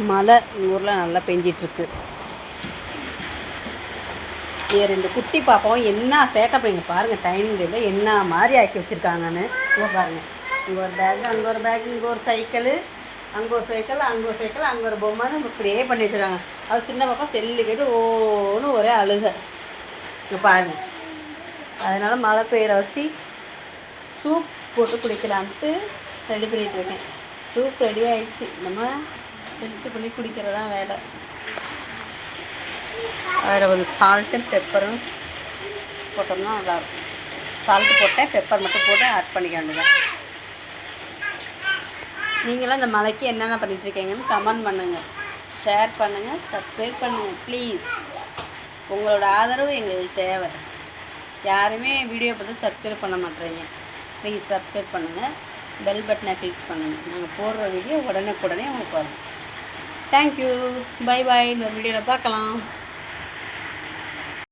மழை எங்கள் ஊரில் நல்லா பெஞ்சிட்ருக்கு. ரெண்டு குட்டி பாப்பாவும் என்ன சேட்டை பண்ணிங்க பாருங்கள். டைனிங் டேபிளில் என்ன மாதிரி ஆக்கி வச்சுருக்காங்கன்னு பாருங்கள். இங்கே ஒரு பேக்கு, அங்கே ஒரு பேக்கு, இங்கே ஒரு சைக்கிள், அங்கே ஒரு சைக்கிள், அங்கே ஒரு சைக்கிள், அங்கே ஒரு பொம்மைன்னு இப்படியே பண்ணி வச்சுருக்காங்க. அது சின்ன பாப்பா செல்லு கேட்டு ஓன்னு ஒரே அழுக. இங்கே பாருங்கள். அதனால் மழை பெய்கிற வச்சு சூப் போட்டு குடிக்கலான்ட்டு ரெடி பண்ணிகிட்டு இருக்கேன். சூப் ரெடி ஆகிடுச்சு. நம்ம ஃபில்ட்ரு பண்ணி குடிக்கிறதான் வேலை. அதில் கொஞ்சம் சால்ட்டும் பெப்பரும் போட்டோம்னா நல்லாயிருக்கும். சால்ட்டு போட்டேன், பெப்பர் மட்டும் போட்டு ஆட் பண்ணிக்க வேண்டியதான். நீங்களாம் இந்த மலைக்கு என்னென்ன பண்ணிகிட்ருக்கீங்கன்னு கமெண்ட் பண்ணுங்கள், ஷேர் பண்ணுங்கள், சப்ஸ்கிரைப் பண்ணுங்கள் ப்ளீஸ். உங்களோட ஆதரவு எங்களுக்கு தேவை. யாருமே வீடியோ பார்த்து சப்ஸ்கிரைப் பண்ண மாட்டேறீங்க. ப்ளீஸ் சப்ஸ்கிரைப் பண்ணுங்கள், பெல் பட்டனை கிளிக் பண்ணுங்கள். நாங்கள் போடுற வீடியோ உடனே உங்களுக்கு வரும். தேங்க்யூ. Bye bye. இந்த வீடியோவில் பார்க்கலாம்.